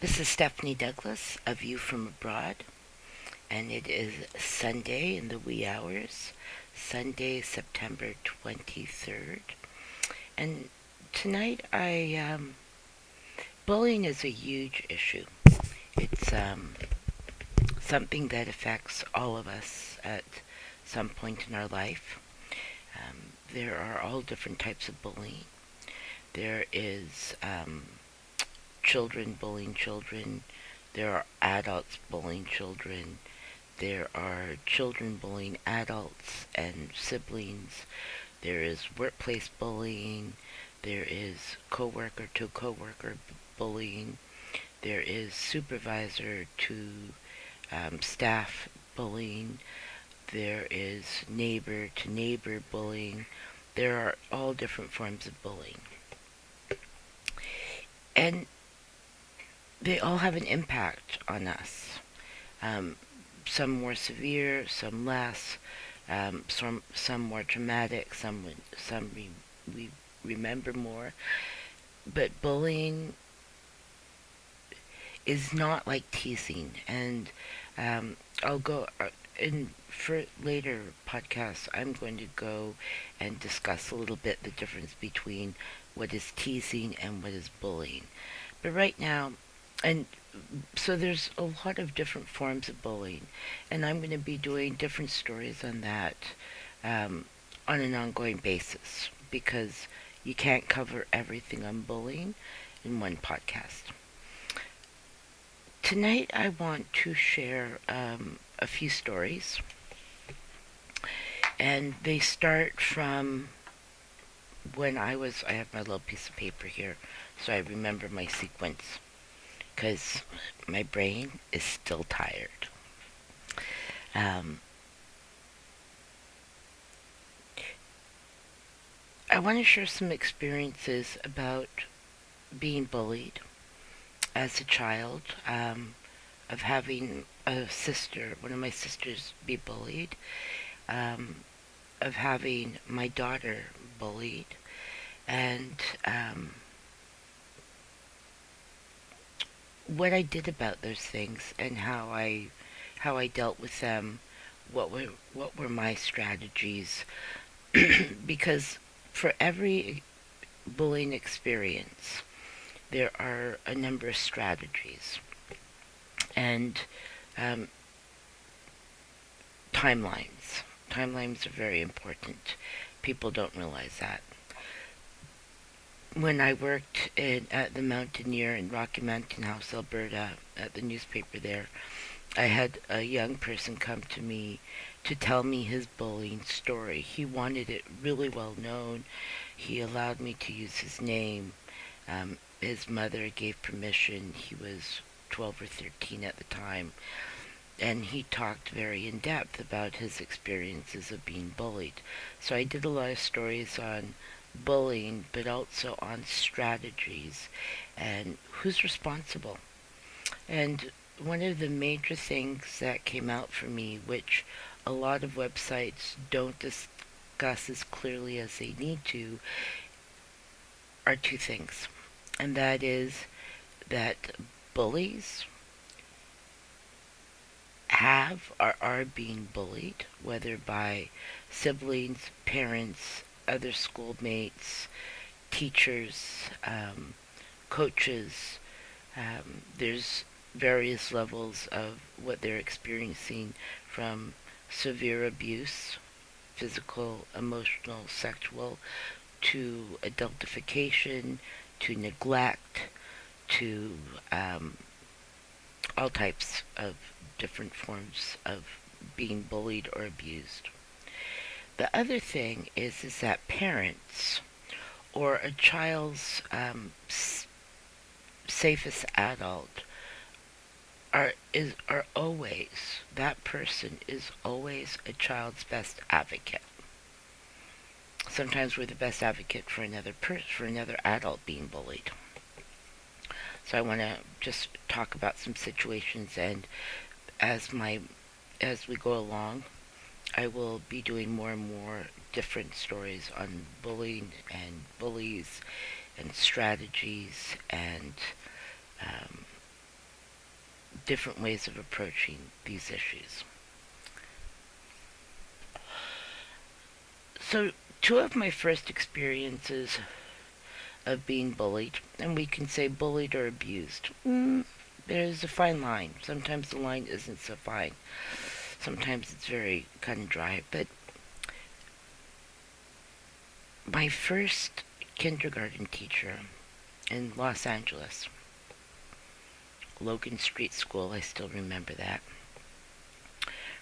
This is Stephanie Douglas, A View from Abroad, and it is Sunday in the wee hours, Sunday, September 23rd. And tonight bullying is a huge issue. It's something that affects all of us at some point in our life. There are all different types of bullying. There is children bullying children. There are adults bullying children. There are children bullying adults and siblings. There is workplace bullying. There is coworker to coworker bullying. There is supervisor to staff bullying. There is neighbor to neighbor bullying. There are all different forms of bullying. And they all have an impact on us. Um, some more severe, some less, some more traumatic, some we remember more. But bullying is not like teasing, and I'll go in for later podcasts. I'm going to go and discuss a little bit the difference between what is teasing and what is bullying. But right now, and so there's a lot of different forms of bullying, and I'm going to be doing different stories on that um, on an ongoing basis because you can't cover everything on bullying in one podcast. Tonight, I want to share a few stories, and they start from when I have my little piece of paper here, so I remember my sequence because my brain is still tired. Um, I want to share some experiences about being bullied as a child, of having a sister, one of my sisters, be bullied, um, of having my daughter bullied, and what I did about those things and how I dealt with them. What were my strategies? Because for every bullying experience, there are a number of strategies and um, timelines. Timelines are very important. People don't realize that. When I worked at the Mountaineer in Rocky Mountain House, Alberta, at the newspaper there, I had a young person come to me to tell me his bullying story. He wanted it really well known. He allowed me to use his name. His mother gave permission. He was 12 or 13 at the time. And he talked very in depth about his experiences of being bullied. So I did a lot of stories on bullying, but also on strategies and who's responsible. And one of the major things that came out for me, which a lot of websites don't discuss as clearly as they need to, are two things. And that is that bullies have or are being bullied, whether by siblings, parents, other schoolmates, teachers, coaches. There's various levels of what they're experiencing, from severe abuse, physical, emotional, sexual, to adultification, to neglect, to all types of different forms of being bullied or abused. The other thing is that parents or a child's safest adult are always, that person is always a child's best advocate. Sometimes we're the best advocate for another adult being bullied. So I want to just talk about some situations, and as we go along, I will be doing more and more different stories on bullying and bullies and strategies and um, different ways of approaching these issues. So, two of my first experiences of being bullied, and we can say bullied or abused. There's a fine line. Sometimes the line isn't so fine. Sometimes it's very cut and dry. But my first kindergarten teacher in Los Angeles, Logan Street School, I still remember that.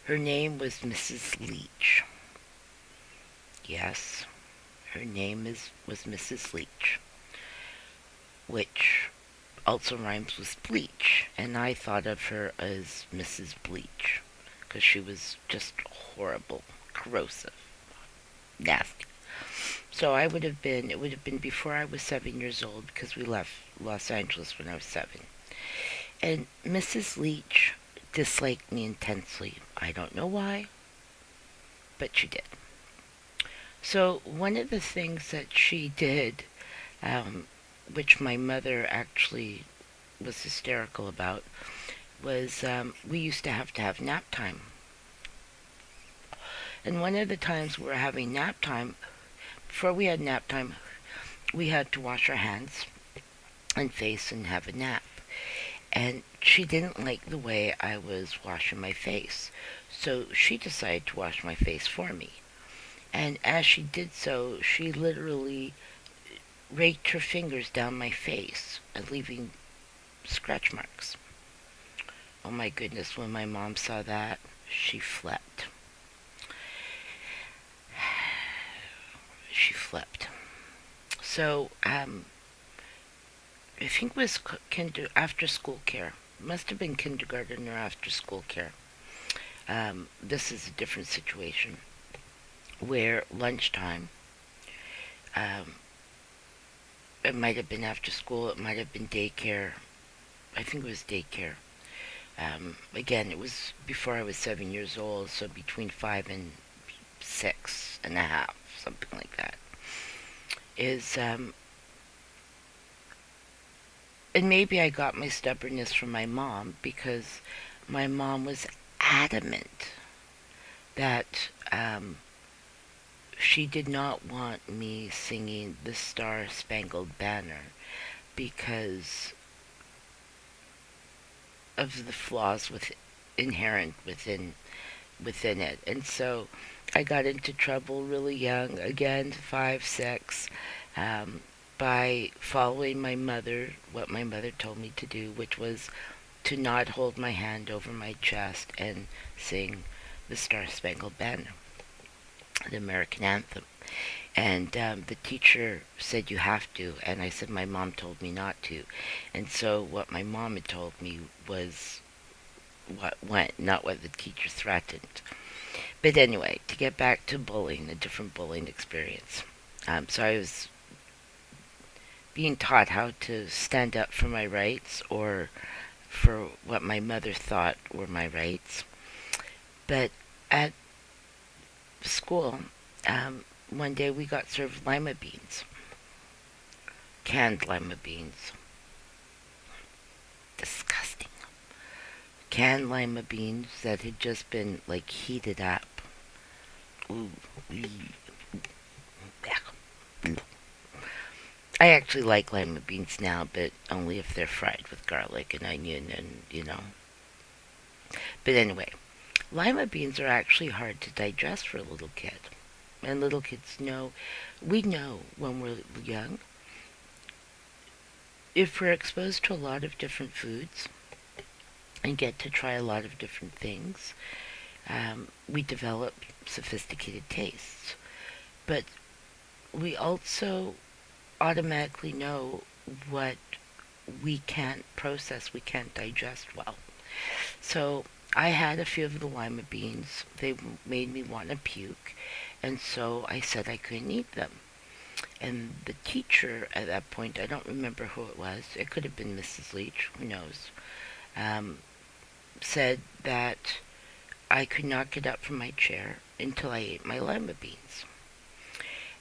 Her name was Mrs. Leach. Yes, her name was Mrs. Leach, which also rhymes with bleach, and I thought of her as Mrs. Bleach because she was just horrible, corrosive, nasty. So it would have been before I was 7 years old because we left Los Angeles when I was 7. And Mrs. Leach disliked me intensely. I don't know why, but she did. So one of the things that she did, which my mother actually was hysterical about, was we used to have nap time. And one of the times we were having nap time, before we had nap time, we had to wash our hands and face and have a nap. And she didn't like the way I was washing my face. So she decided to wash my face for me. And as she did so, she literally raked her fingers down my face and leaving scratch marks. Oh my goodness, when my mom saw that, she flipped. She flipped. So, I think it was after school care. Must have been kindergarten or after school care. This is a different situation where lunchtime, um, it might have been after school, it might have been daycare. I think it was daycare. Again, it was before I was 7 years old, so between 5 and 6.5, something like that. Is and maybe I got my stubbornness from my mom because my mom was adamant that she did not want me singing the Star Spangled Banner because of the flaws inherent within it. And so I got into trouble really young, again 5, 6, by following what my mother told me to do, which was to not hold my hand over my chest and sing the Star Spangled Banner, the American anthem. And the teacher said you have to, and I said my mom told me not to. And so what my mom had told me was what went, not what the teacher threatened. But anyway, to get back to bullying, a different bullying experience. So I was being taught how to stand up for my rights or for what my mother thought were my rights. But at school, one day we got served lima beans, canned lima beans. Disgusting. Canned lima beans that had just been like heated up. Ooh, I actually like lima beans now, but only if they're fried with garlic and onion and. But anyway, lima beans are actually hard to digest for a little kid. And little kids know, we know when we're young, if we're exposed to a lot of different foods and get to try a lot of different things, we develop sophisticated tastes. But we also automatically know what we can't process, we can't digest well. So I had a few of the lima beans. They made me want to puke, and so I said I couldn't eat them. And the teacher at that point, I don't remember who it was, it could have been Mrs. Leach, who knows, um, said that I could not get up from my chair until I ate my lima beans.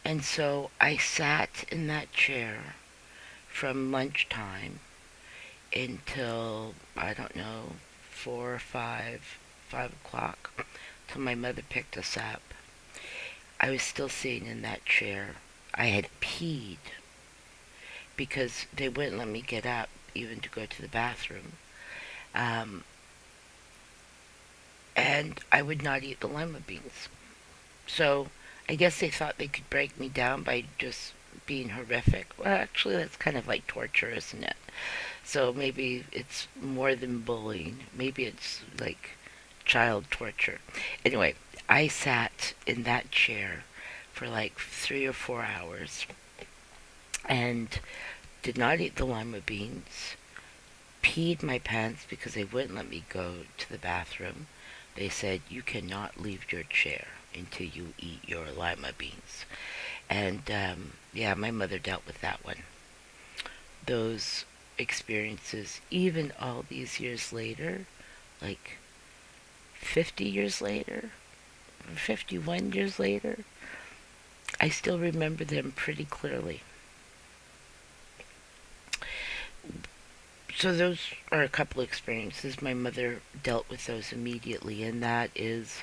And so I sat in that chair from lunchtime until, I don't know, 4 or 5 o'clock, till my mother picked us up. I was still sitting in that chair. I had peed because they wouldn't let me get up even to go to the bathroom. Um, and I would not eat the lima beans. So I guess they thought they could break me down by just being horrific. Well, actually, that's kind of like torture, isn't it? So maybe it's more than bullying. Maybe it's like child torture. Anyway, I sat in that chair for like 3 or 4 hours and did not eat the lima beans, peed my pants because they wouldn't let me go to the bathroom. They said, you cannot leave your chair until you eat your lima beans. And yeah, my mother dealt with that one. Those experiences, even all these years later, like 50 years later, 51 years later, I still remember them pretty clearly. So those are a couple experiences. My mother dealt with those immediately, and that is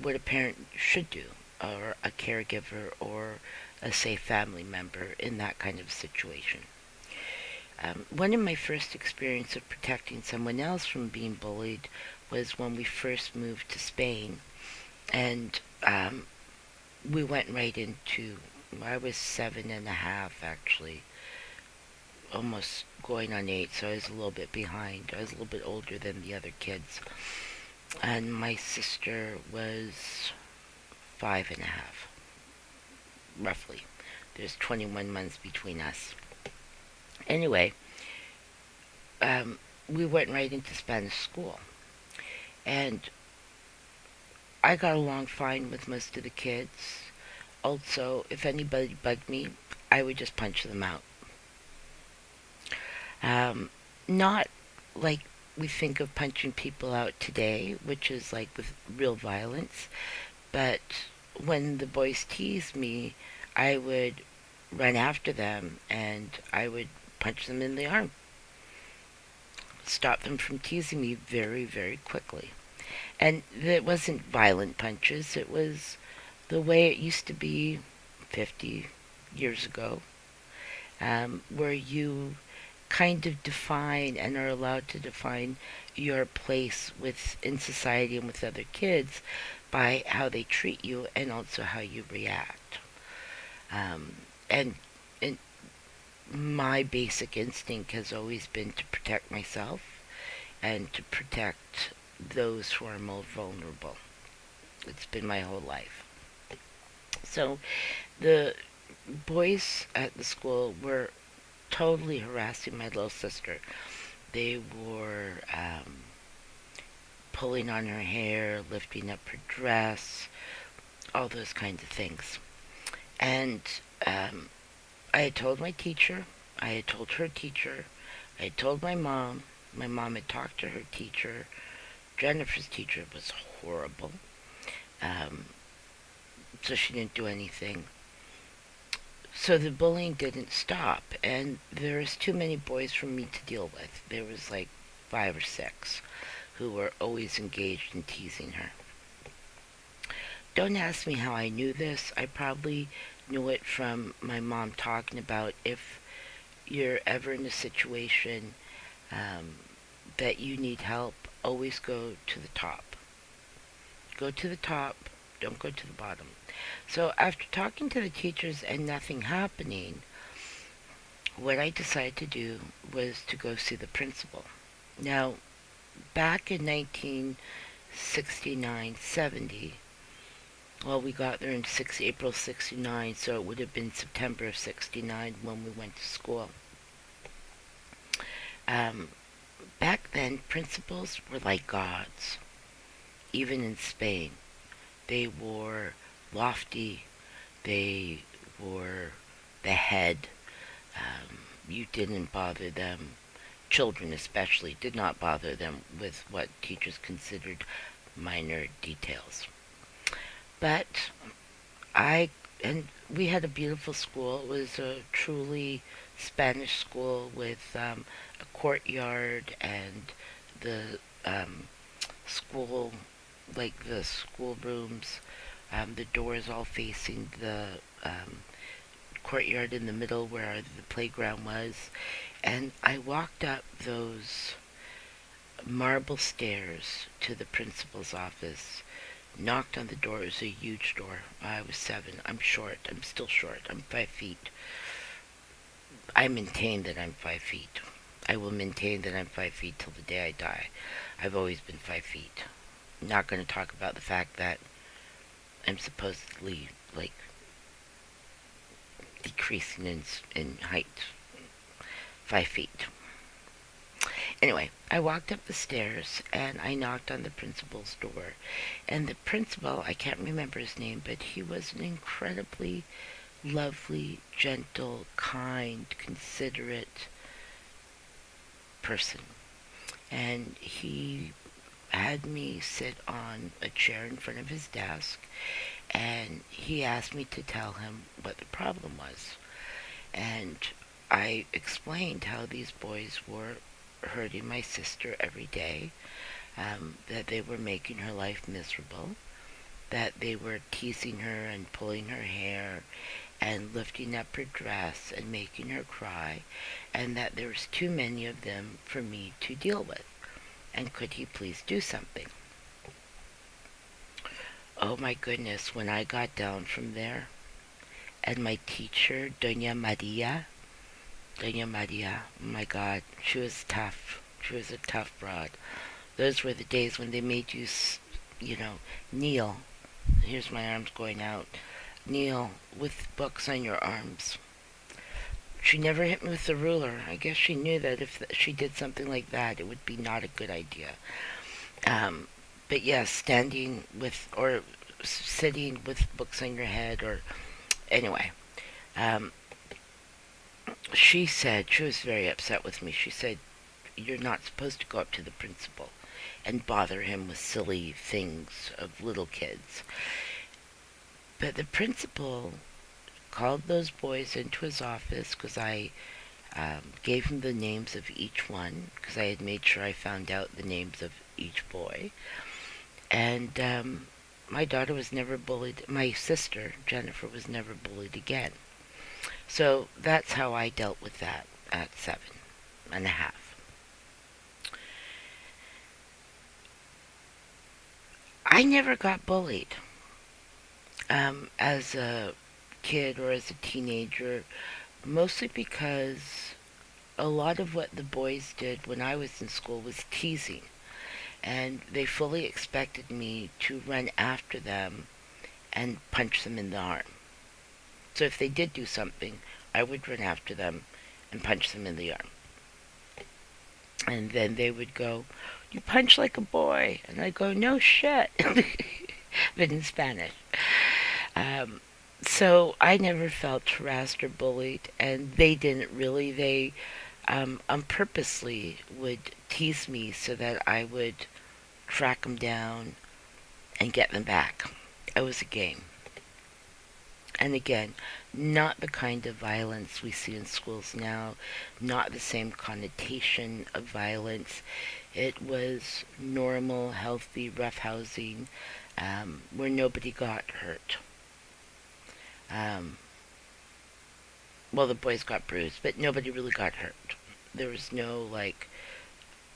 what a parent should do, or a caregiver, or a safe family member in that kind of situation. One of my first experience of protecting someone else from being bullied was when we first moved to Spain, and we went right into. I was 7.5 actually, almost going on 8, so I was a little bit behind. I was a little bit older than the other kids, and my sister was 5.5, roughly. There's 21 months between us. Anyway, we went right into Spanish school, and I got along fine with most of the kids. Also, if anybody bugged me, I would just punch them out. Um, Not like we think of punching people out today, which is like with real violence, but when the boys teased me, I would run after them and I would punch them in the arm, stop them from teasing me very, very quickly. And it wasn't violent punches, it was the way it used to be 50 years ago, where you kind of define and are allowed to define your place in society and with other kids by how they treat you and also how you react. Um, and, and my basic instinct has always been to protect myself and to protect those who are more vulnerable. It's been my whole life. So the boys at the school were totally harassing my little sister. They were pulling on her hair, lifting up her dress, all those kinds of things. And um, I had told my teacher, I had told her teacher, I had told my mom. My mom had talked to her teacher. Jennifer's teacher was horrible, um, so she didn't do anything. So the bullying didn't stop, and there was too many boys for me to deal with. There was like 5 or 6 who were always engaged in teasing her. Don't ask me how I knew this. I probably knew it from my mom talking about if you're ever in a situation um, that you need help, always go to the top. Go to the top, don't go to the bottom. So after talking to the teachers and nothing happening, what I decided to do was to go see the principal. Now, back in 1969, 70, well, we got there in April 69, so it would have been September of 69 when we went to school. Um, Back then, principals were like gods, even in Spain. They were lofty, they were the head. You didn't bother them. Children, especially, did not bother them with what teachers considered minor details. But I, and we had a beautiful school. It was a truly Spanish school with a courtyard, and the um, school, like the school rooms. The doors all facing the courtyard in the middle where the playground was. And I walked up those marble stairs to the principal's office, knocked on the door. It was a huge door. I was 7. I'm short. I'm still short. I'm 5 feet. I maintain that I'm 5 feet. I will maintain that I'm 5 feet till the day I die. I've always been 5 feet. I'm not going to talk about the fact that I'm supposedly like decreasing in height. 5 feet. Anyway, I walked up the stairs and I knocked on the principal's door. And the principal, I can't remember his name, but he was an incredibly lovely, gentle, kind, considerate person. And he had me sit on a chair in front of his desk and he asked me to tell him what the problem was. And I explained how these boys were hurting my sister every day, that they were making her life miserable, that they were teasing her and pulling her hair and lifting up her dress and making her cry, and that there was too many of them for me to deal with. And could he please do something? Oh my goodness, when I got down from there, and my teacher, Doña Maria, oh my God, she was tough. She was a tough broad. Those were the days when they made you, kneel. Here's my arms going out. Kneel with books on your arms. She never hit me with the ruler. I guess she knew that if she did something like that, it would be not a good idea. Um, but yes, standing with or sitting with books on your head, or anyway. Um, she said she was very upset with me. She said, "You're not supposed to go up to the principal and bother him with silly things of little kids." But the principal called those boys into his office because I gave him the names of each one because I had made sure I found out the names of each boy. And my daughter was never bullied. My sister, Jennifer, was never bullied again. So that's how I dealt with that at 7.5. I never got bullied as a kid or as a teenager, mostly because a lot of what the boys did when I was in school was teasing, and they fully expected me to run after them and punch them in the arm. So if they did do something, I would run after them and punch them in the arm. And then they would go, "You punch like a boy." And I go, "No shit." But in Spanish. Um, so I never felt harassed or bullied, and they didn't really. They purposely would tease me so that I would track them down and get them back. It was a game. And again, not the kind of violence we see in schools now, not the same connotation of violence. It was normal, healthy, roughhousing, where nobody got hurt. Um, well, the boys got bruised, but nobody really got hurt. There was no like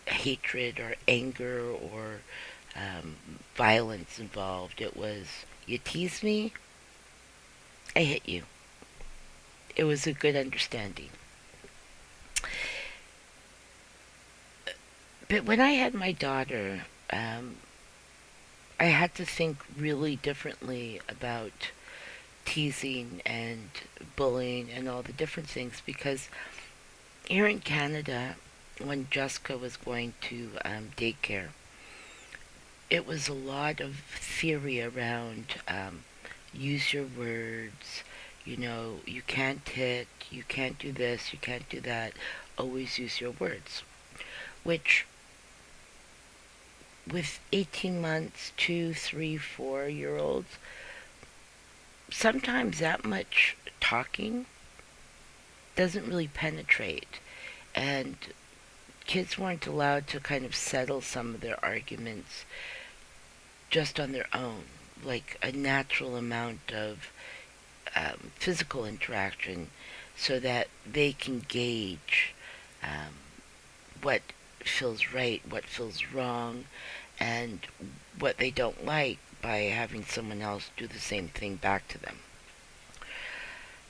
hatred or anger or violence involved. It was, you tease me, I hit you. It was a good understanding. But when I had my daughter, I had to think really differently about teasing and bullying and all the different things because here in Canada, when Jessica was going to daycare, it was a lot of theory around use your words. You can't hit, you can't do this, you can't do that. Always use your words. Which, with 18 months, 2, 3, 4 year olds, sometimes that much talking doesn't really penetrate. And kids weren't allowed to kind of settle some of their arguments just on their own, like a natural amount of physical interaction, so that they can gauge um, what feels right, what feels wrong, and what they don't like by having someone else do the same thing back to them.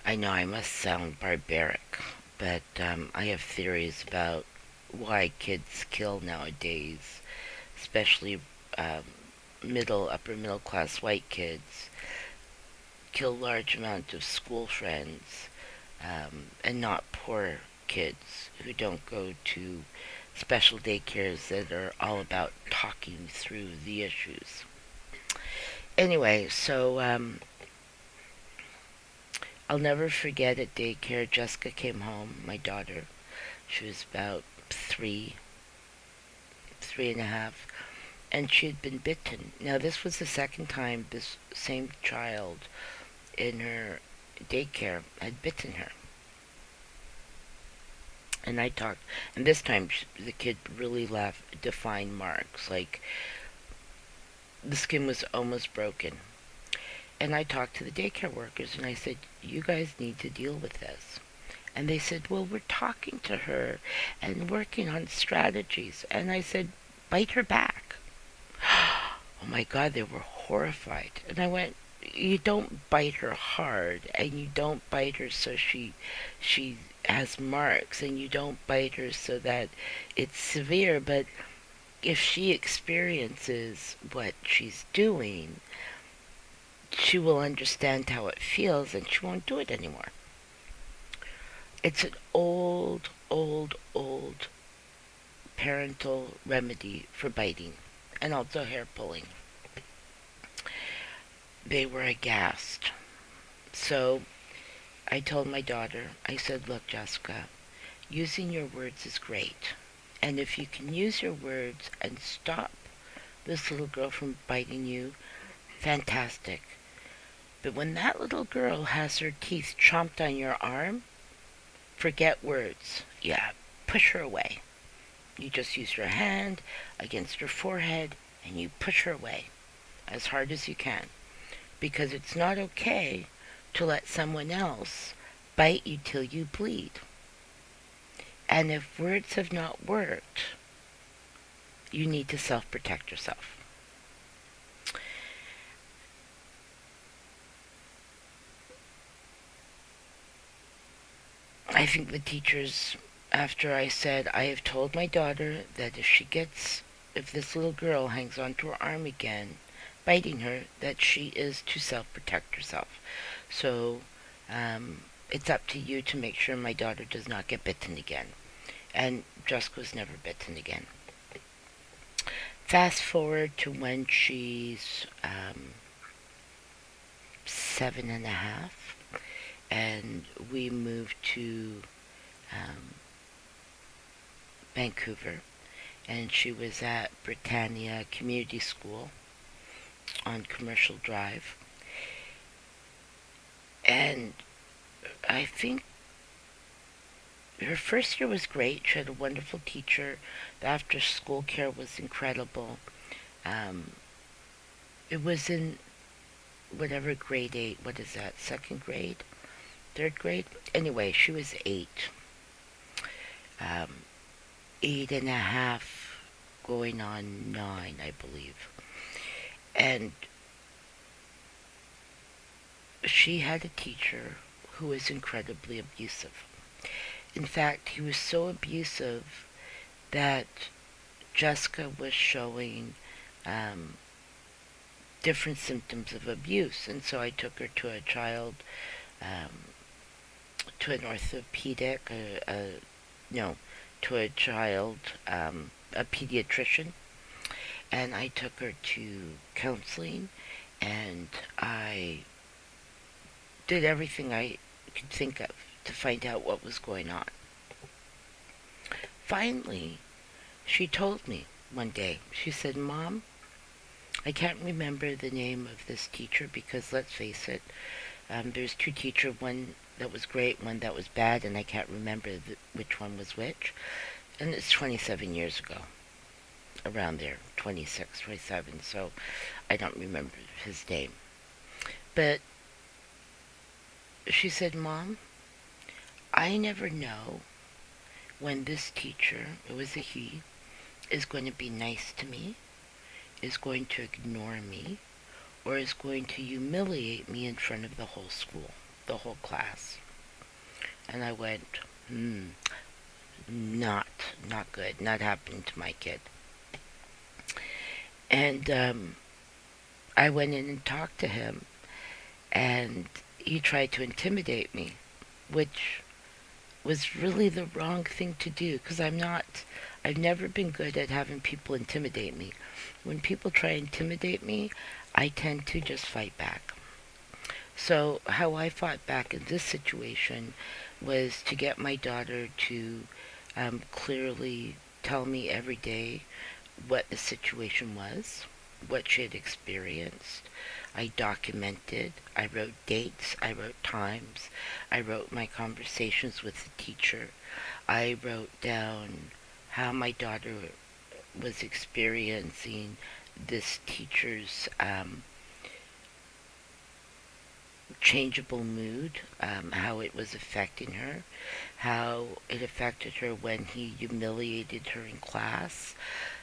I know I must sound barbaric, but I have theories about why kids kill nowadays, especially um, upper middle class white kids, kill large amounts of school friends, and not poor kids who don't go to special daycares that are all about talking through the issues. Anyway, so I'll never forget at daycare, Jessica came home, my daughter. She was about 3.5, and she had been bitten. Now, this was the second time this same child in her daycare had bitten her. And I talked, and this time the kid really left defined marks, like the skin was almost broken. And I talked to the daycare workers and I said, "You guys need to deal with this." And they said, "Well, we're talking to her and working on strategies." And I said, "Bite her back." Oh my God, they were horrified. And I went, "You don't bite her hard, and you don't bite her so she has marks, and you don't bite her so that it's severe, but if she experiences what she's doing, she will understand how it feels and she won't do it anymore." It's an old, old, old parental remedy for biting and also hair pulling. They were aghast. So I told my daughter, I said, "Look, Jessica, using your words is great. And if you can use your words and stop this little girl from biting you, fantastic. But when that little girl has her teeth chomped on your arm, forget words. Yeah, push her away. You just use your hand against her forehead and you push her away as hard as you can. Because it's not okay to let someone else bite you till you bleed. And if words have not worked, you need to self-protect yourself." I think the teachers, after I said, "I have told my daughter that if this little girl hangs onto her arm again, biting her, that she is to self-protect herself. So it's up to you to make sure my daughter does not get bitten again." And Jessica was never bitten again. Fast forward to when she's 7.5, and we moved to um, Vancouver, and she was at Britannia Community School on Commercial Drive. And I think her first year was great. She had a wonderful teacher. The after school care was incredible. Um, it was in whatever grade 8, what is that, second grade? Third grade? Anyway, she was 8. 8.5 going on 9, I believe. And she had a teacher who was incredibly abusive. In fact, he was so abusive that Jessica was showing um, different symptoms of abuse. And so I took her to um, to an orthopedic, no, to a a pediatrician. And I took her to counseling, and I did everything I could think of to find out what was going on. Finally, she told me one day, she said, "Mom, I can't remember the name of this teacher because, let's face it, there's two teachers, one that was great, one that was bad, and I can't remember which one was which." And it's 27 years ago, around there, 26, 27. So I don't remember his name. But she said, Mom, I never know when this teacher, it was a he, is going to be nice to me, is going to ignore me, or is going to humiliate me in front of the whole school, the whole class. And I went, not, not good, not happening to my kid. And I went in and talked to him, and he tried to intimidate me, which was really the wrong thing to do because I've never been good at having people intimidate me. When people try to intimidate me, I tend to just fight back. So, how I fought back in this situation was to get my daughter to clearly tell me every day what the situation was, what she had experienced. I documented, I wrote dates, I wrote times, I wrote my conversations with the teacher, I wrote down how my daughter was experiencing this teacher's changeable mood, how it was affecting her, how it affected her when he humiliated her in class,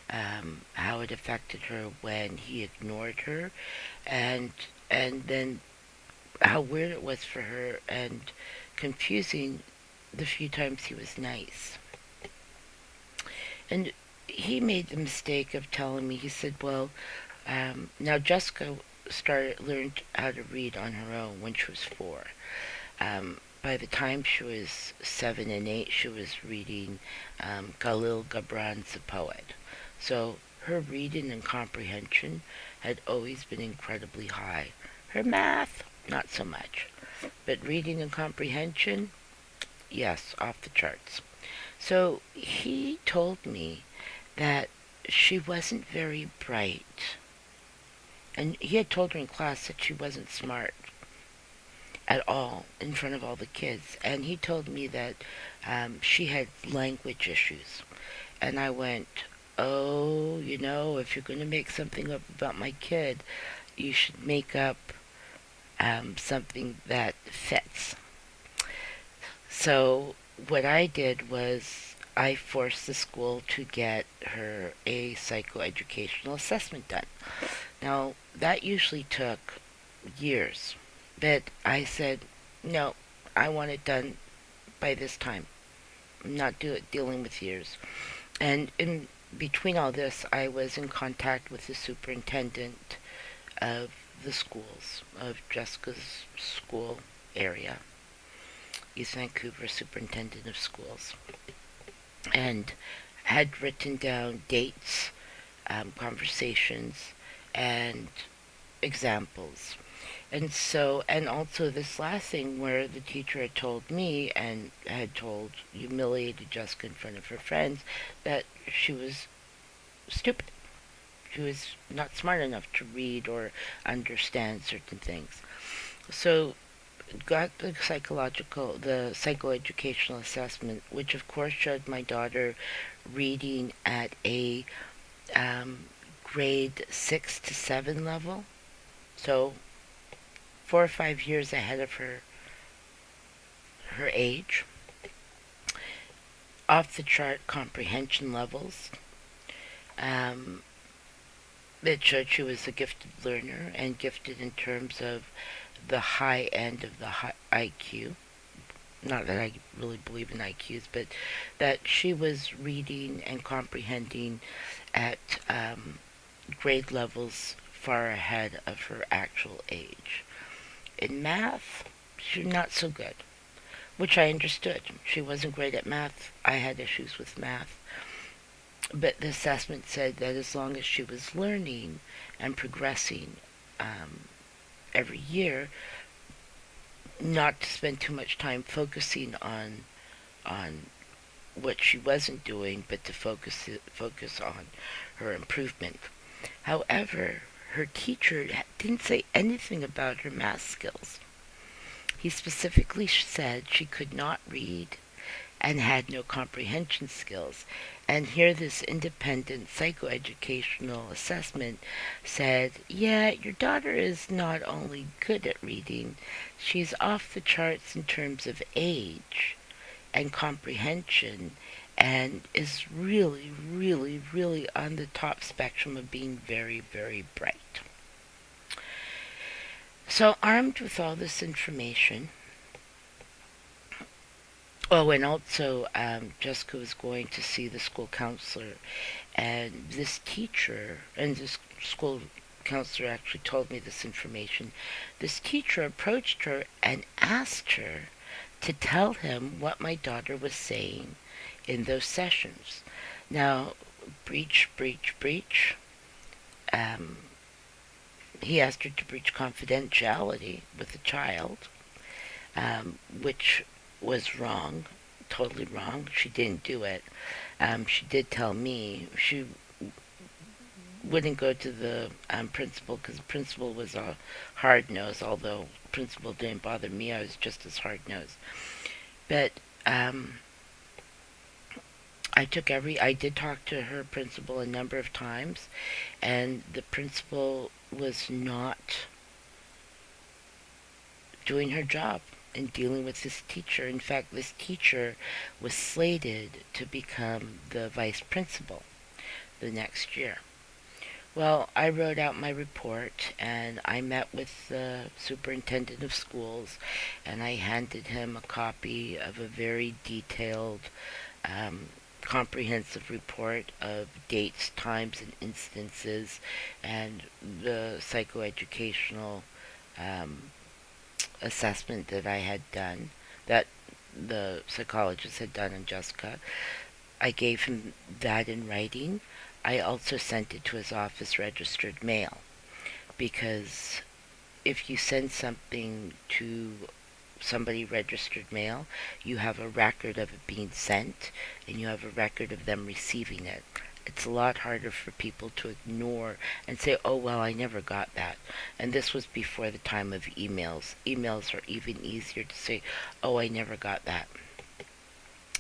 how it affected her when he ignored her, and and then how weird it was for her and confusing the few times he was nice. And he made the mistake of telling me, he said, well, now Jessica learned how to read on her own when she was 4. By the time she was 7 and 8, she was reading Khalil Gibran's The Poet. So her reading and comprehension had always been incredibly high. Her math, not so much. But reading and comprehension, yes, off the charts. So he told me that she wasn't very bright. And he had told her in class that she wasn't smart at all in front of all the kids. And he told me that she had language issues. And I went, oh, if you're going to make something up about my kid, you should make up something that fits. So what I did was I forced the school to get her a psychoeducational assessment done. Now, that usually took years, but I said, no, I want it done by this time. I'm not dealing with years. And in between all this, I was in contact with the superintendent of the schools, of Jessica's school area, East Vancouver Superintendent of Schools, and had written down dates, conversations, and examples. And also this last thing where the teacher had told me and had humiliated Jessica in front of her friends that she was stupid. She was not smart enough to read or understand certain things. So got the psychoeducational assessment, which of course showed my daughter reading at a um, grade 6 to 7 level. So 4 or 5 years ahead of her age. Off the chart comprehension levels. Um, it showed she was a gifted learner and gifted in terms of the high end of the IQ. Not that I really believe in IQs, but that she was reading and comprehending at grade levels far ahead of her actual age. In math, she's not so good, which I understood. She wasn't great at math. I had issues with math. But the assessment said that as long as she was learning and progressing every year, not to spend too much time focusing on what she wasn't doing, but to focus on her improvement. However, her teacher didn't say anything about her math skills. He specifically said she could not read and had no comprehension skills. And here, this independent psychoeducational assessment said, yeah, your daughter is not only good at reading, she's off the charts in terms of age and comprehension, and is really, really, really on the top spectrum of being very, very bright. So, armed with all this information, oh, and also Jessica was going to see the school counselor, and this teacher, and this school counselor actually told me this information. This teacher approached her and asked her to tell him what my daughter was saying in those sessions. Now, breach, breach, breach. Um, he asked her to breach confidentiality with the child, which was wrong, totally wrong. She didn't do it. She did tell me she wouldn't go to the principal because the principal was a hard nose, although the principal didn't bother me. I was just as hard nosed. But I did talk to her principal a number of times, and the principal was not doing her job in dealing with this teacher. In fact, this teacher was slated to become the vice principal the next year. Well, I wrote out my report and I met with the superintendent of schools and I handed him a copy of a very detailed, um, comprehensive report of dates, times, and instances and the psychoeducational um, assessment that I had done, that the psychologist had done on Jessica. I gave him that in writing. I also sent it to his office registered mail because if you send something to somebody registered mail, you have a record of it being sent and you have a record of them receiving it. It's a lot harder for people to ignore and say, oh, well, I never got that. And this was before the time of emails. Emails are even easier to say, oh, I never got that.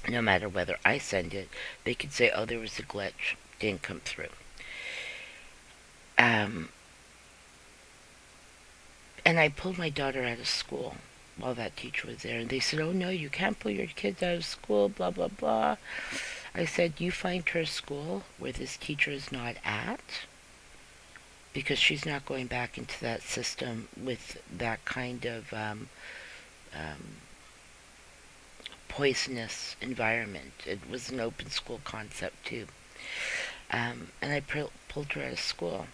No matter whether I send it, they could say, oh, there was a glitch, didn't come through. Um, and I pulled my daughter out of school while that teacher was there. And they said, oh, no, you can't pull your kids out of school, blah, blah, blah. I said, you find her a school where this teacher is not at, because she's not going back into that system with that kind of um, poisonous environment. It was an open school concept, too. And I pulled her out of school.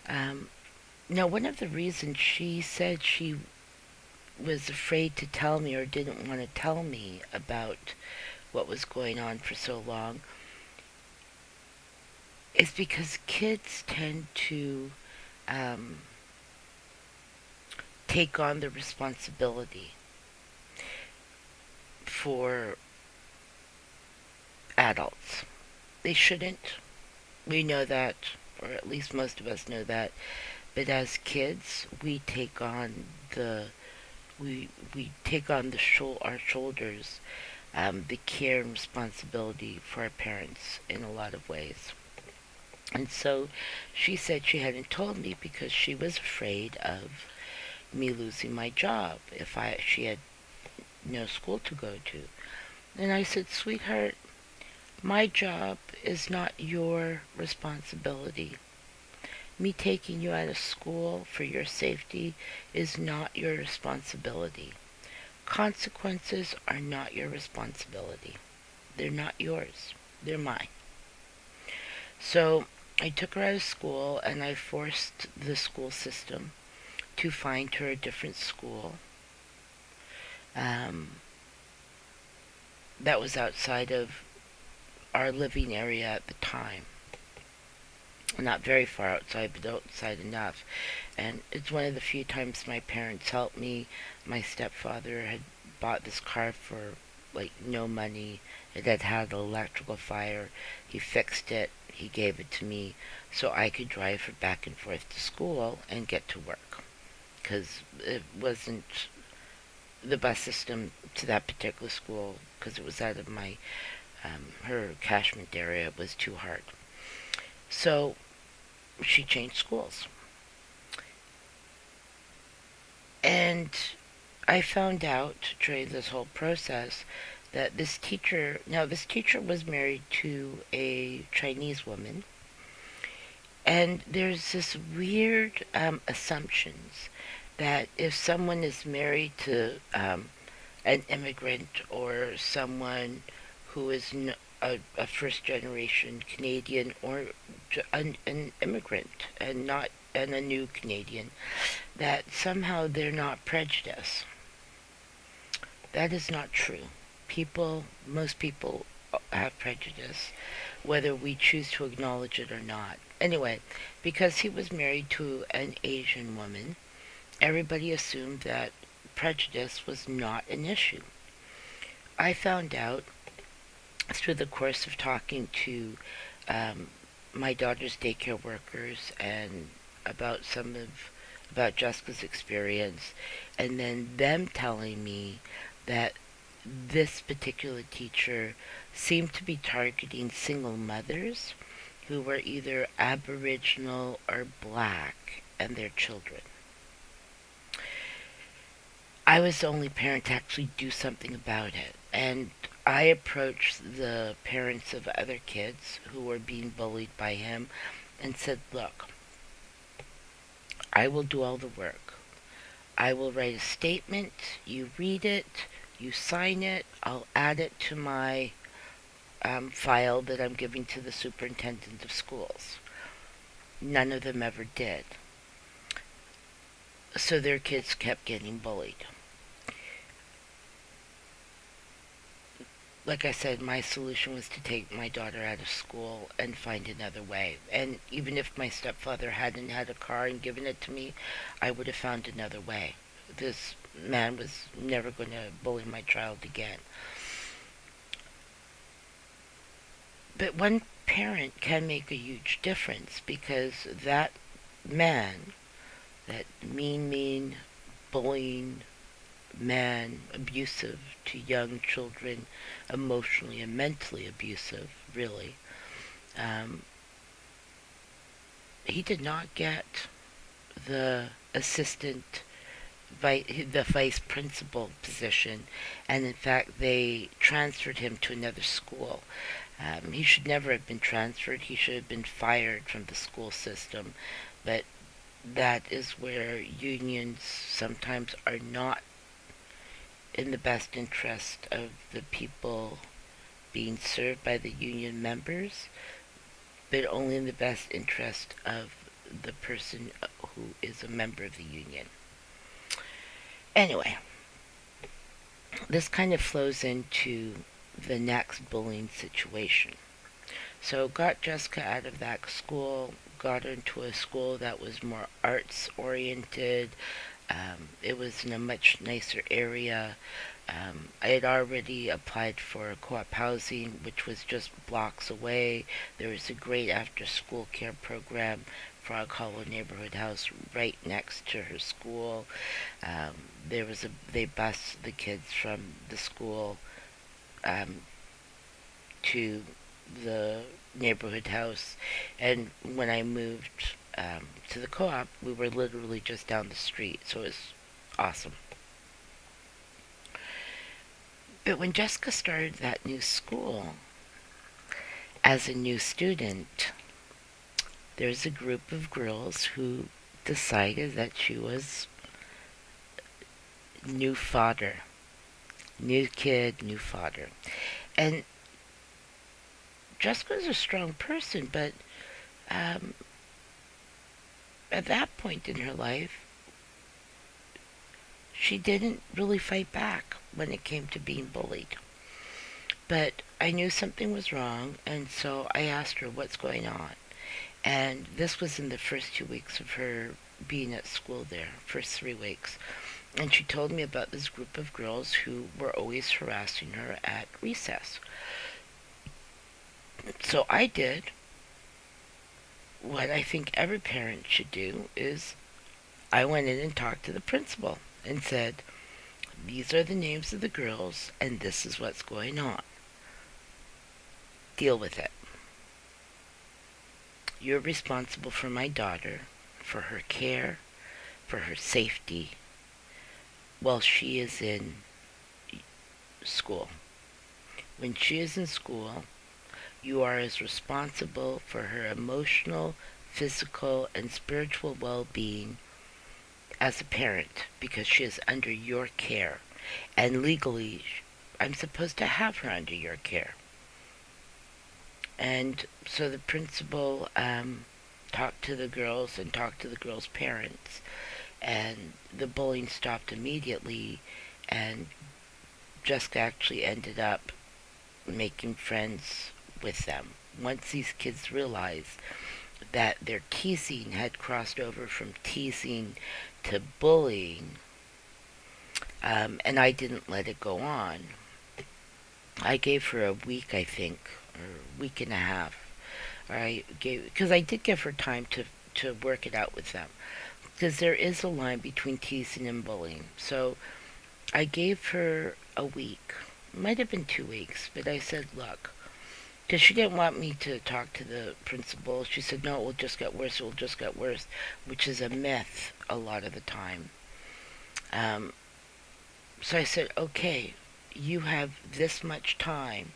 Um, Now, one of the reasons she said she was afraid to tell me or didn't want to tell me about what was going on for so long is because kids tend to um, take on the responsibility for adults. They shouldn't. We know that, or at least most of us know that. But as kids, we take on our shoulders the care and responsibility for our parents in a lot of ways. And so she said she hadn't told me because she was afraid of me losing my job if she had no school to go to. And I said, sweetheart, my job is not your responsibility. Me taking you out of school for your safety is not your responsibility. Consequences are not your responsibility. They're not yours. They're mine. So I took her out of school and I forced the school system to find her a different school um, that was outside of our living area at the time. Not very far outside, but outside enough. And it's one of the few times my parents helped me. My stepfather had bought this car for like no money. It had had an electrical fire. He fixed it. He gave it to me so I could drive her back and forth to school and get to work. Because it wasn't, the bus system to that particular school because it was out of my her catchment area was too hard. So she changed schools, and I found out during this whole process that this teacher was married to a Chinese woman, and there's this weird assumptions that if someone is married to an immigrant or someone who is a first generation Canadian or an immigrant and a new Canadian, that somehow they're not prejudiced. That is not true. Most people have prejudice, whether we choose to acknowledge it or not. Anyway, because he was married to an Asian woman, everybody assumed that prejudice was not an issue. I found out through the course of talking to um, my daughter's daycare workers and about about Jessica's experience, and then them telling me that this particular teacher seemed to be targeting single mothers who were either Aboriginal or black and their children. I was the only parent to actually do something about it. And I approached the parents of other kids who were being bullied by him and said, look, I will do all the work. I will write a statement, you read it, you sign it, I'll add it to my file that I'm giving to the superintendent of schools. None of them ever did. So their kids kept getting bullied. Like I said, my solution was to take my daughter out of school and find another way. And even if my stepfather hadn't had a car and given it to me, I would have found another way. This man was never going to bully my child again. But one parent can make a huge difference because that man, that mean, bullying man, abusive to young children, emotionally and mentally abusive, really, um, he did not get the assistant the vice principal position, and in fact, they transferred him to another school. He should never have been transferred. He should have been fired from the school system. But that is where unions sometimes are not in the best interest of the people being served by the union members, but only in the best interest of the person who is a member of the union. Anyway, this kind of flows into the next bullying situation. So got Jessica out of that school, got her into a school that was more arts oriented. It was in a much nicer area. I had already applied for co-op housing, which was just blocks away. There was a great after-school care program, Frog Hollow Neighborhood House, right next to her school. They bused the kids from the school um, to the neighborhood house, and when I moved to the co-op, we were literally just down the street, so it was awesome. But when Jessica started that new school as a new student, there's a group of girls who decided that she was new fodder. New kid, new fodder. And Jessica's a strong person, but um, at that point in her life, she didn't really fight back when it came to being bullied. But I knew something was wrong, and so I asked her what's going on. And this was in the first 2 weeks of her being at school there, first 3 weeks. And she told me about this group of girls who were always harassing her at recess. So I did what I think every parent should do is I went in and talked to the principal and said, These are the names of the girls, and this is what's going on. Deal with it. You're responsible for my daughter, for her care, for her safety while she is in school. When she is in school, you are as responsible for her emotional, physical, and spiritual well being as a parent because she is under your care. And legally, I'm supposed to have her under your care. And so the principal talked to the girls and talked to the girls' parents, and the bullying stopped immediately, and Jessica actually ended up making friends with them. Once these kids realized that their teasing had crossed over from teasing to bullying, and I didn't let it go on. I gave her a week, I think, or a week and a half. I gave because I did give her time to work it out with them, because there is a line between teasing and bullying. So I gave her a week. Might have been 2 weeks, but I said, look, because she didn't want me to talk to the principal. She said, no, it will just get worse, it will just get worse, which is a myth a lot of the time. Um, so I said, okay, you have this much time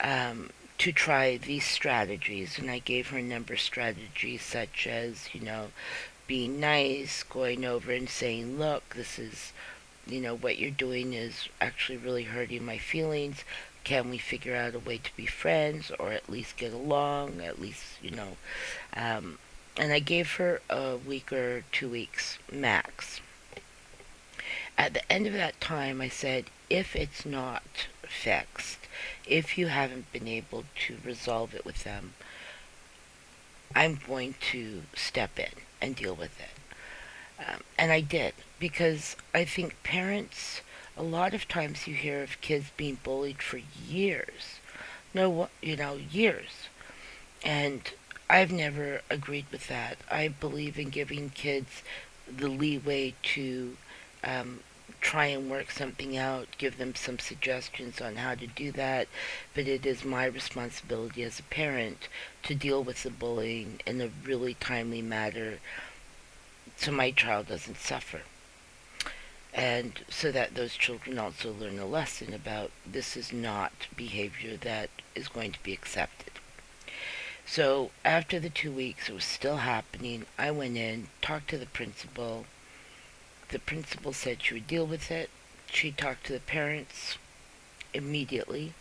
to try these strategies. And I gave her a number of strategies, such as, being nice, going over and saying, look, this is, what you're doing is actually really hurting my feelings. Can we figure out a way to be friends or at least get along? At least, and I gave her a week or 2 weeks max. At the end of that time, I said, if it's not fixed, if you haven't been able to resolve it with them, I'm going to step in and deal with it. And I did, because I think parents, a lot of times you hear of kids being bullied for years. No, years. And I've never agreed with that. I believe in giving kids the leeway to um, try and work something out, give them some suggestions on how to do that, but it is my responsibility as a parent to deal with the bullying in a really timely manner so my child doesn't suffer. And so that those children also learn a lesson about this is not behavior that is going to be accepted. So after the 2 weeks, it was still happening. I went in, talked to the principal. The principal said she would deal with it. She talked to the parents immediately.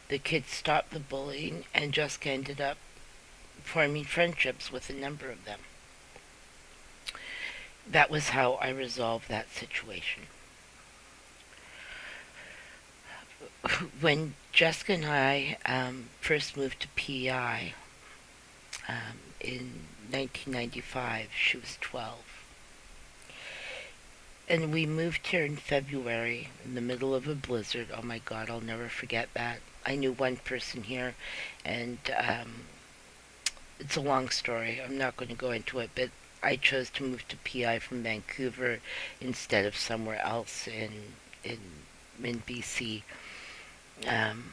The kids stopped the bullying, and Jessica ended up forming friendships with a number of them. That was how I resolved that situation. When Jessica and I first moved to PEI in 1995, she was 12. And we moved here in February in the middle of a blizzard. Oh my God, I'll never forget that. I knew one person here, and it's a long story. I'm not going to go into it, but I chose to move to PI from Vancouver instead of somewhere else in in BC. Um,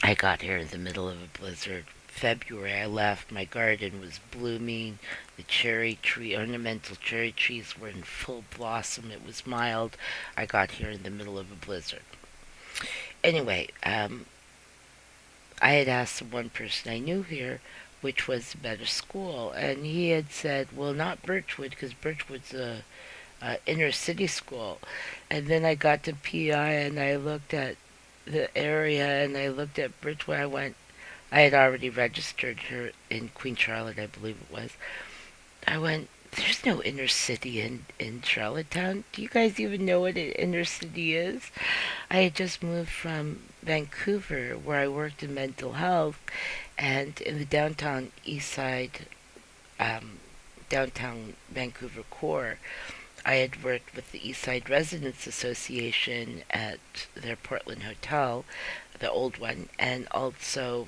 I got here in the middle of a blizzard. February I left, my garden was blooming, the ornamental cherry trees were in full blossom, it was mild. I got here in the middle of a blizzard. Anyway, I had asked one person I knew here which was a better school, and he had said, well, not Birchwood, because Birchwood's a inner city school. And then I got to PI and I looked at the area and I looked at Birchwood. I had already registered her in Queen Charlotte, I believe it was. I went, there's no inner city in Charlottetown. Do you guys even know what an inner city is? I had just moved from Vancouver, where I worked in mental health, and in the downtown east side, um, downtown Vancouver core, I had worked with the East Side Residents Association at their Portland Hotel, the old one, and also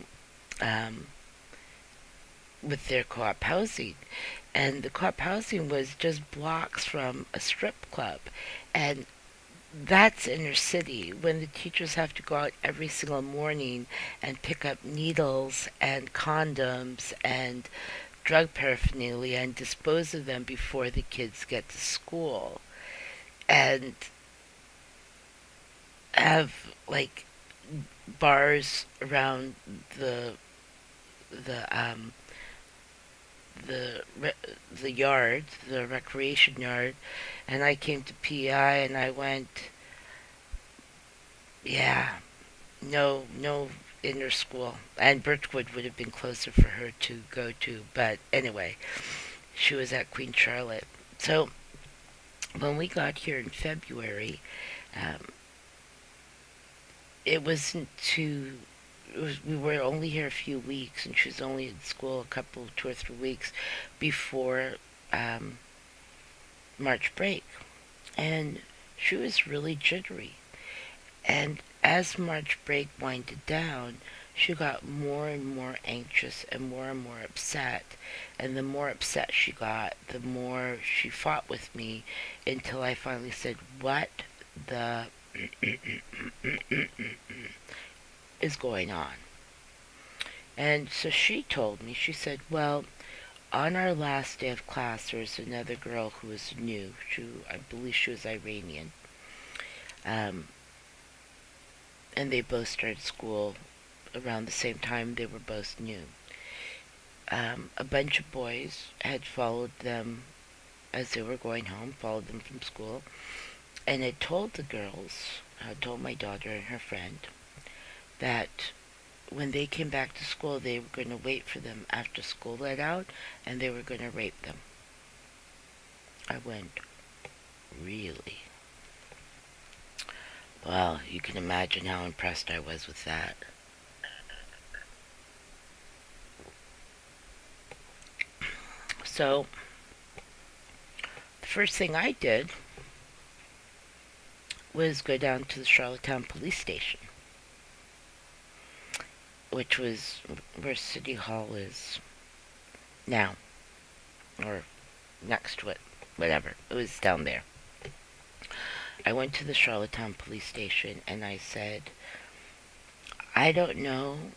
um, with their co-op housing, and the co-op housing was just blocks from a strip club, and that's inner city when the teachers have to go out every single morning and pick up needles and condoms and drug paraphernalia and dispose of them before the kids get to school, and have like bars around the the um the the yard, the recreation yard, and I came to PI and I went, yeah, no inner school. And Birchwood would have been closer for her to go to, but anyway, she was at Queen Charlotte. So when we got here in February, um, it wasn't too. We were only here a few weeks, and she was only in school a couple, 2 or 3 weeks before um, March break, and she was really jittery. And as March break winded down, she got more and more anxious and more upset. And the more upset she got, the more she fought with me until I finally said, "What the is going on?" And so she told me, she said, "Well, on our last day of class, there was another girl who was new. I believe she was Iranian. Um, and they both started school around the same time. They were both new. A bunch of boys had followed them as they were going home, followed them from school, and had told the girls, had told my daughter and her friend, that when they came back to school, they were going to wait for them after school let out, and they were going to rape them." I went, "Really?" Well, you can imagine how impressed I was with that. So, the first thing I did was go down to the Charlottetown police station, which was where City Hall is now, or next to it, whatever. It was down there. I went to the Charlottetown police station and I said, "I don't know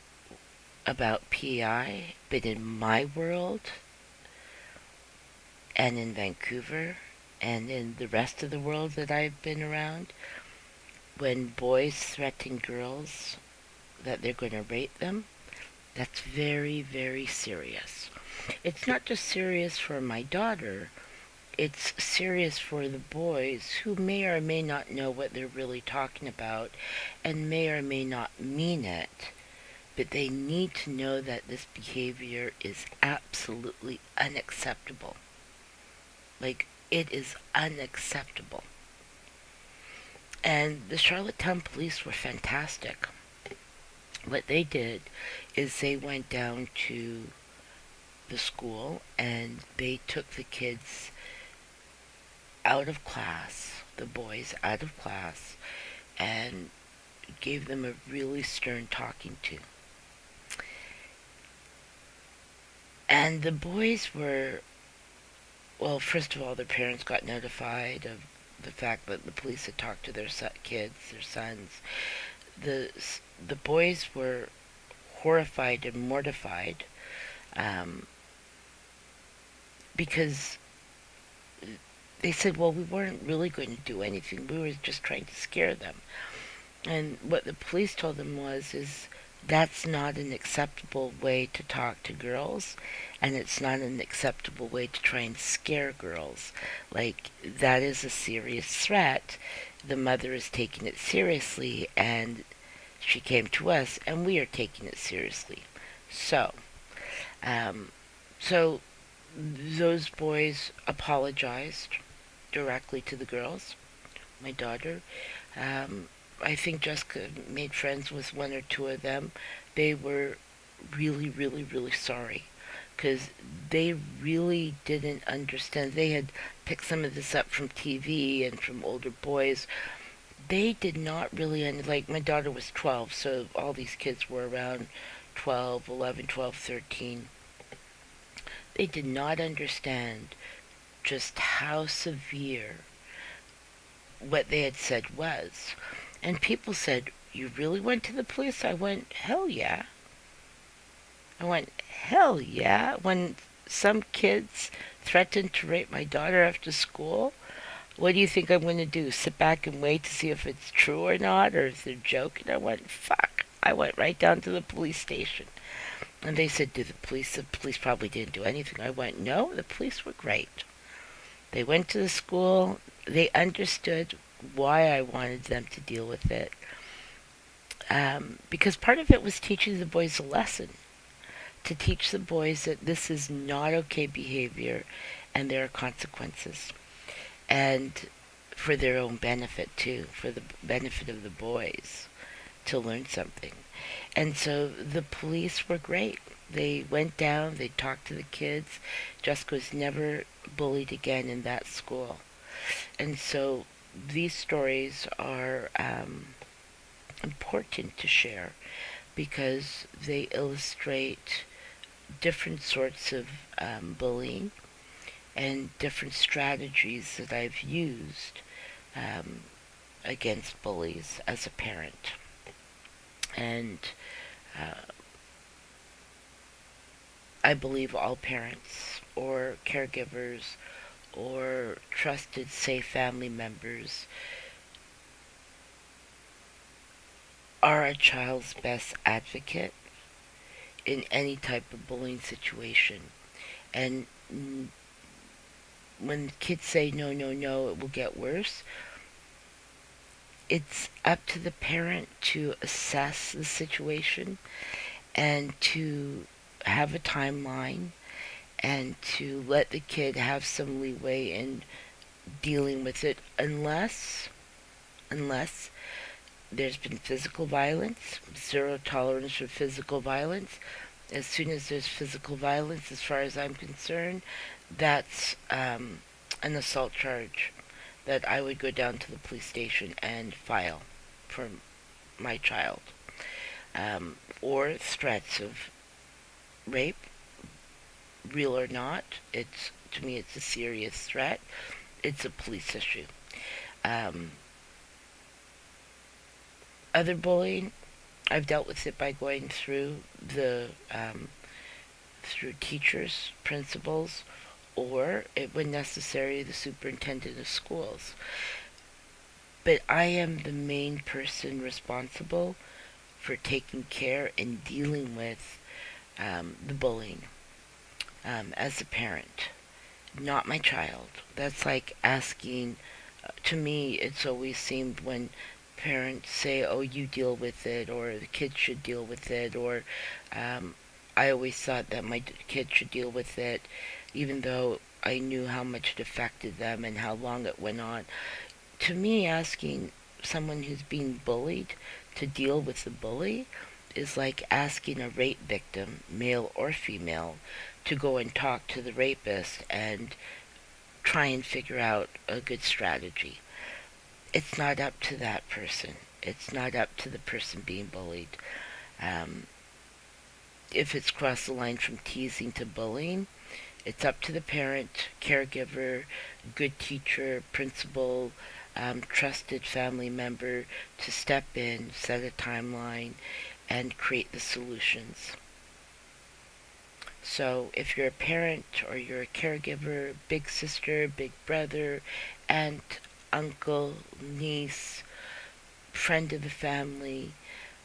about PI, but in my world and in Vancouver and in the rest of the world that I've been around, when boys threaten girls that they're going to rape them, that's very, very serious. It's not just serious for my daughter, it's serious for the boys who may or may not know what they're really talking about and may or may not mean it, but they need to know that this behavior is absolutely unacceptable. Like, it is unacceptable." And the Charlottetown police were fantastic. What they did is they went down to the school and they took the kids out of class, the boys out of class, and gave them a really stern talking to. And the boys were, well, first of all, their parents got notified of the fact that the police had talked to their kids, their sons. The, the boys were horrified and mortified, um, because they said, "Well, we weren't really going to do anything. We were just trying to scare them." And what the police told them is that's not an acceptable way to talk to girls, and it's not an acceptable way to try and scare girls. Like, that is a serious threat. The mother is taking it seriously, and she came to us, and we are taking it seriously. So, um, so those boys apologized directly to the girls, my daughter. Um, I think Jessica made friends with one or two of them. They were really, really, really sorry because they really didn't understand. They had picked some of this up from TV and from older boys. They did not really, like, my daughter was 12, so all these kids were around 12, 11, 12, 13. They did not understand just how severe what they had said was. And people said, "You really went to the police?" I went, "Hell yeah." I went, "Hell yeah." When some kids threatened to rape my daughter after school, what do you think I'm going to do? Sit back and wait to see if it's true or not, or if they're joking? I went, fuck. I went right down to the police station. And they said, "Did the police? The police probably didn't do anything." I went, "No, the police were great. They went to the school. They understood why I wanted them to deal with it. Because part of it was teaching the boys a lesson. To teach the boys that this is not okay behavior and there are consequences. And for their own benefit, too, for the benefit of the boys to learn something. And so the police were great. They went down, they talked to the kids. Jessica was never bullied again in that school. And so these stories are important to share because they illustrate different sorts of bullying and different strategies that I've used um, against bullies as a parent. And uh, I believe all parents or caregivers or trusted, safe family members are a child's best advocate in any type of bullying situation. And when kids say no, no, no, it will get worse, it's up to the parent to assess the situation and to have a timeline and to let the kid have some leeway in dealing with it unless there's been physical violence, zero tolerance for physical violence. As soon as there's physical violence, as far as I'm concerned, that's an assault charge that I would go down to the police station and file for my child. Or threats of rape, real or not. It's to me, it's a serious threat. It's a police issue. Um, Other bullying, I've dealt with it by going through the through teachers, principals, or it when necessary the superintendent of schools. But I am the main person responsible for taking care and dealing with the bullying as a parent, not my child. That's like asking. To me, it's always seemed when parents say, "Oh, you deal with it," or "the kids should deal with it," or I always thought that my kid should deal with it, even though I knew how much it affected them and how long it went on. To me, asking someone who's being bullied to deal with the bully is like asking a rape victim, male or female, to go and talk to the rapist and try and figure out a good strategy. It's not up to that person. It's not up to the person being bullied. Um, if it's crossed the line from teasing to bullying, it's up to the parent, caregiver, good teacher, principal, trusted family member to step in, set a timeline, and create the solutions. So if you're a parent or you're a caregiver, big sister, big brother, aunt, uncle, niece, friend of the family,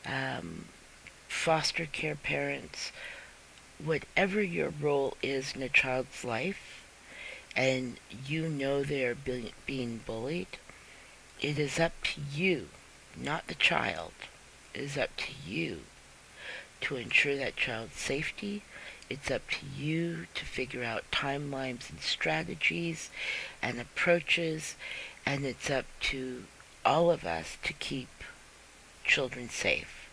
um, foster care parents, whatever your role is in a child's life, and you know they are being bullied, it is up to you, not the child. It is up to you to ensure that child's safety. It's up to you to figure out timelines and strategies and approaches, and it's up to all of us to keep children safe.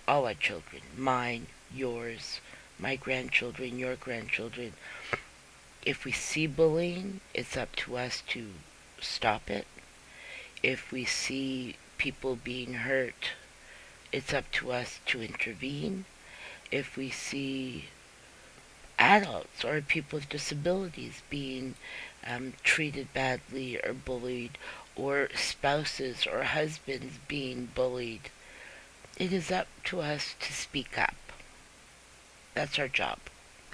All our children, mine, yours, my grandchildren, your grandchildren. If we see bullying, it's up to us to stop it. If we see people being hurt, it's up to us to intervene. If we see adults or people with disabilities being treated badly or bullied, or spouses or husbands being bullied. It is up to us to speak up. That's our job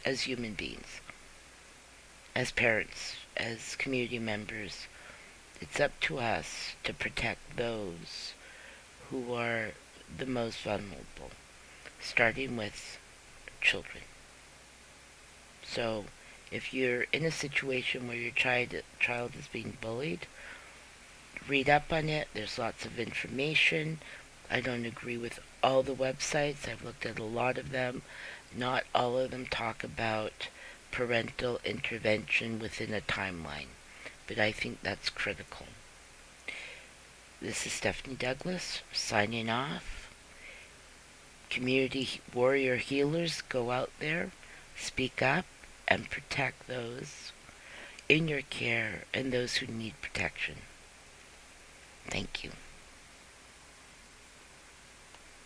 as human beings, as parents, as community members. It's up to us to protect those who are the most vulnerable, starting with children. So, if you're in a situation where your child is being bullied, read up on it. There's lots of information. I don't agree with all the websites. I've looked at a lot of them. Not all of them talk about parental intervention within a timeline, but I think that's critical. This is Stephanie Douglas signing off. Community warrior healers, go out there, speak up, and protect those in your care and those who need protection. Thank you.